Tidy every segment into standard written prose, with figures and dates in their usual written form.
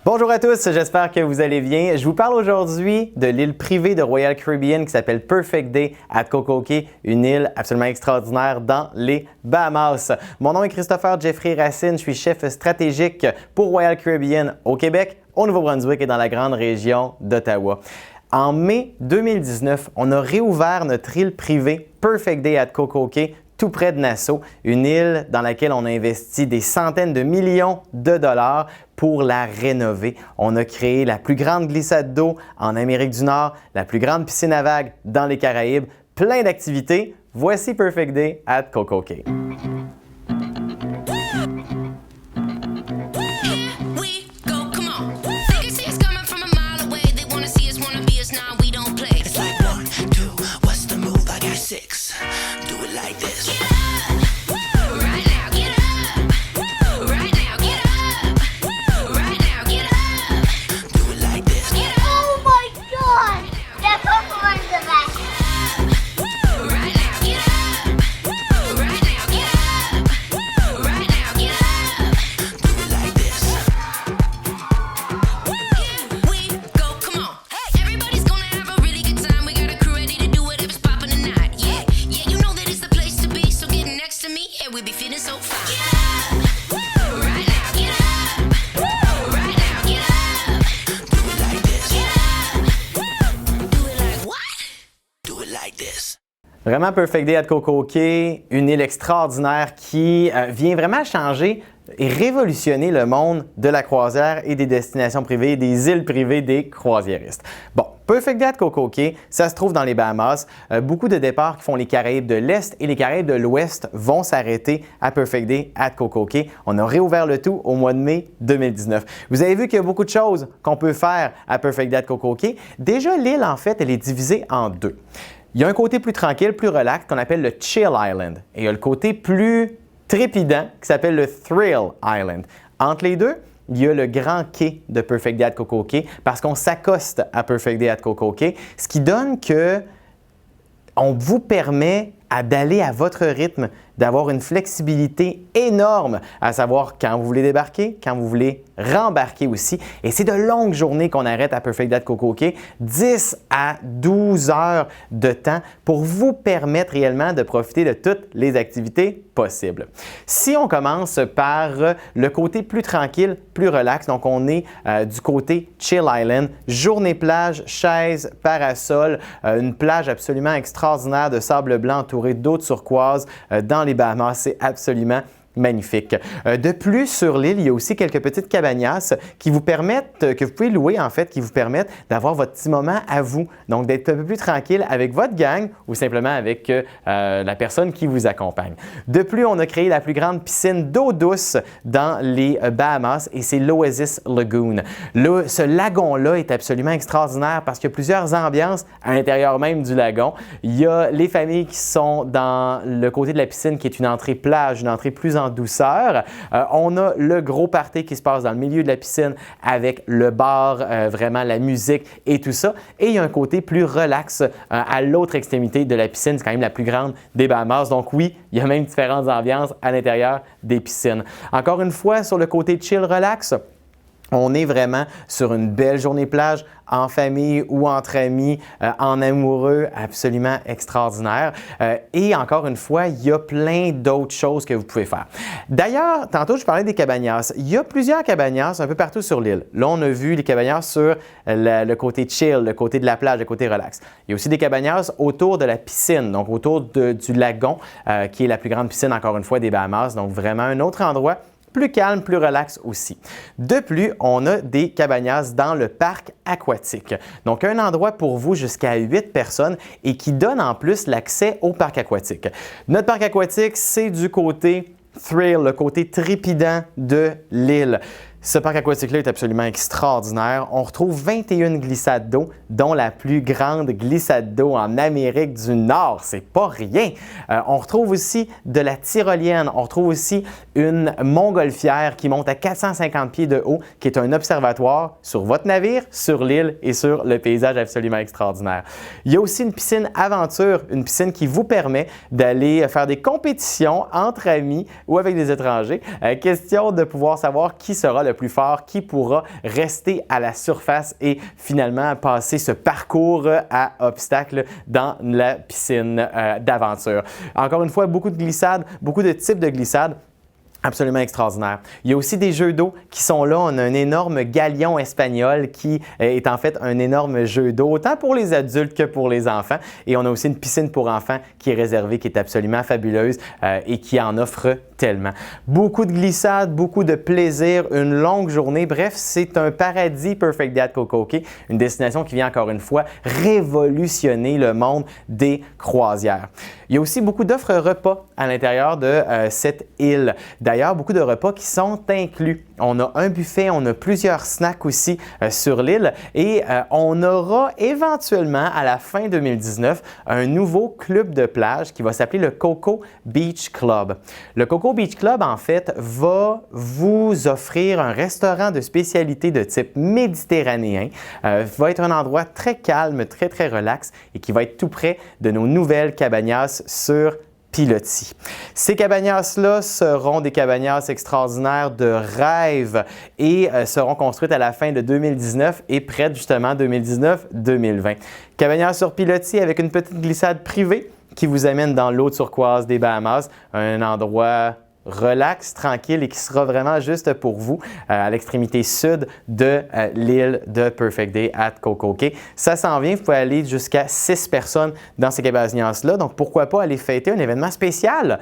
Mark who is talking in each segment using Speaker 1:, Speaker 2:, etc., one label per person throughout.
Speaker 1: Bonjour à tous, j'espère que vous allez bien. Je vous parle aujourd'hui de l'île privée de Royal Caribbean qui s'appelle Perfect Day at Coco Cay, une île absolument extraordinaire dans les Bahamas. Mon nom est Christopher Jeffrey Racine, je suis chef stratégique pour Royal Caribbean au Québec, au Nouveau-Brunswick et dans la grande région d'Ottawa. En mai 2019, on a réouvert notre île privée Perfect Day at Coco Cay, tout près de Nassau, une île dans laquelle on a investi des centaines de millions de dollars pour la rénover. On a créé la plus grande glissade d'eau en Amérique du Nord, la plus grande piscine à vagues dans les Caraïbes, plein d'activités. Voici Perfect Day at Coco Cay. Vraiment Perfect Day at Coco Cay, une île extraordinaire qui vient vraiment changer et révolutionner le monde de la croisière et des destinations privées, des îles privées des croisiéristes. Bon, Perfect Day at Coco Cay, ça se trouve dans les Bahamas. Beaucoup de départs qui font les Caraïbes de l'Est et les Caraïbes de l'Ouest vont s'arrêter à Perfect Day at Coco Cay. On a réouvert le tout au mois de mai 2019. Vous avez vu qu'il y a beaucoup de choses qu'on peut faire à Perfect Day at Coco Cay. Déjà, l'île, en fait, elle est divisée en deux. Il y a un côté plus tranquille, plus relax, qu'on appelle le Chill Island. Et il y a le côté plus trépidant qui s'appelle le Thrill Island. Entre les deux, il y a le grand quai de Perfect Day at Coco Cay parce qu'on s'accoste à Perfect Day at Coco Cay, ce qui donne que on vous permet d'aller à votre rythme, d'avoir une flexibilité énorme, à savoir quand vous voulez débarquer, quand vous voulez rembarquer aussi. Et c'est de longues journées qu'on arrête à Perfect Day at Coco Cay, 10 à 12 heures de temps pour vous permettre réellement de profiter de toutes les activités possibles. Si on commence par le côté plus tranquille, plus relax, donc on est du côté Chill Island, journée plage, chaise, parasol, une plage absolument extraordinaire de sable blanc entouré d'eau turquoise dans les Bahamas, c'est absolument magnifique. De plus, sur l'île, il y a aussi quelques petites cabanas qui vous permettent, que vous pouvez louer en fait, qui vous permettent d'avoir votre petit moment à vous. Donc, d'être un peu plus tranquille avec votre gang ou simplement avec la personne qui vous accompagne. De plus, on a créé la plus grande piscine d'eau douce dans les Bahamas et c'est l'Oasis Lagoon. Ce lagon-là est absolument extraordinaire parce qu'il y a plusieurs ambiances à l'intérieur même du lagon. Il y a les familles qui sont dans le côté de la piscine qui est une entrée plage, une entrée plus en douceur. On a le gros party qui se passe dans le milieu de la piscine avec le bar, vraiment la musique et tout ça. Et il y a un côté plus relax à l'autre extrémité de la piscine. C'est quand même la plus grande des Bahamas. Donc oui, il y a même différentes ambiances à l'intérieur des piscines. Encore une fois, sur le côté chill relax, on est vraiment sur une belle journée plage en famille ou entre amis, en amoureux, absolument extraordinaire. Et encore une fois, il y a plein d'autres choses que vous pouvez faire. D'ailleurs, tantôt, je parlais des cabanas. Il y a plusieurs cabanas un peu partout sur l'île. Là, on a vu les cabanas sur le côté chill, le côté de la plage, le côté relax. Il y a aussi des cabanas autour de la piscine, donc autour du lagon, qui est la plus grande piscine, encore une fois, des Bahamas. Donc, vraiment un autre endroit plus calme, plus relax aussi. De plus, on a des cabanas dans le parc aquatique. Donc, un endroit pour vous jusqu'à 8 personnes et qui donne en plus l'accès au parc aquatique. Notre parc aquatique, c'est du côté thrill, le côté trépidant de l'île. Ce parc aquatique-là est absolument extraordinaire. On retrouve 21 glissades d'eau, dont la plus grande glissade d'eau en Amérique du Nord. C'est pas rien. On retrouve aussi de la tyrolienne. On retrouve aussi une montgolfière qui monte à 450 pieds de haut, qui est un observatoire sur votre navire, sur l'île et sur le paysage absolument extraordinaire. Il y a aussi une piscine aventure, une piscine qui vous permet d'aller faire des compétitions entre amis ou avec des étrangers. Question de pouvoir savoir qui sera le le plus fort qui pourra rester à la surface et finalement passer ce parcours à obstacles dans la piscine d'aventure. Encore une fois, beaucoup de glissades, beaucoup de types de glissades. Absolument extraordinaire. Il y a aussi des jeux d'eau qui sont là. On a un énorme galion espagnol qui est en fait un énorme jeu d'eau, autant pour les adultes que pour les enfants. Et on a aussi une piscine pour enfants qui est réservée, qui est absolument fabuleuse et qui en offre tellement. Beaucoup de glissades, beaucoup de plaisir, une longue journée. Bref, c'est un paradis Perfect Day at Coco Cay, une destination qui vient encore une fois révolutionner le monde des croisières. Il y a aussi beaucoup d'offres repas à l'intérieur de cette île. D'ailleurs, beaucoup de repas qui sont inclus. On a un buffet, on a plusieurs snacks aussi sur l'île et on aura éventuellement à la fin 2019 un nouveau club de plage qui va s'appeler le Coco Beach Club. Le Coco Beach Club, en fait, va vous offrir un restaurant de spécialité de type méditerranéen. Va être un endroit très calme, très relax et qui va être tout près de nos nouvelles cabañas sur Pilotis. Ces cabañas-là seront des cabañas extraordinaires de rêve et seront construites à la fin de 2019 et prêtes justement 2019-2020. Cabañas sur Pilotis avec une petite glissade privée qui vous amène dans l'eau turquoise des Bahamas, un endroit relax, tranquille et qui sera vraiment juste pour vous à l'extrémité sud de l'île de Perfect Day at Coco Cay. Ça s'en vient, vous pouvez aller jusqu'à 6 personnes dans ces cabañas-là, donc pourquoi pas aller fêter un événement spécial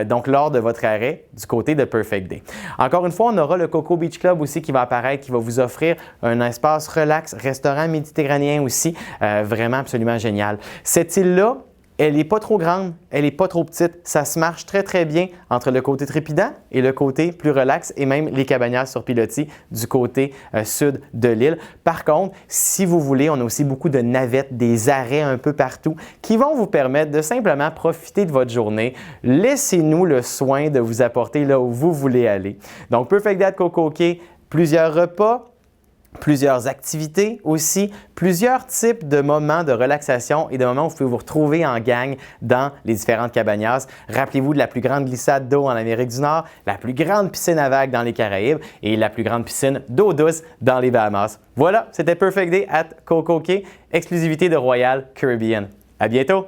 Speaker 1: donc lors de votre arrêt du côté de Perfect Day. Encore une fois, on aura le Coco Beach Club aussi qui va apparaître, qui va vous offrir un espace relax, restaurant méditerranéen aussi, vraiment absolument génial. Cette île-là, elle n'est pas trop grande, elle n'est pas trop petite. Ça se marche très bien entre le côté trépidant et le côté plus relax et même les cabañas sur Pilotis du côté sud de l'île. Par contre, si vous voulez, on a aussi beaucoup de navettes, des arrêts un peu partout qui vont vous permettre de simplement profiter de votre journée. Laissez-nous le soin de vous apporter là où vous voulez aller. Donc, Perfect Day at Coco Cay, plusieurs repas, plusieurs activités aussi, plusieurs types de moments de relaxation et de moments où vous pouvez vous retrouver en gang dans les différentes cabañas. Rappelez-vous de la plus grande glissade d'eau en Amérique du Nord, la plus grande piscine à vagues dans les Caraïbes et la plus grande piscine d'eau douce dans les Bahamas. Voilà, c'était Perfect Day at Coco Cay, exclusivité de Royal Caribbean. À bientôt!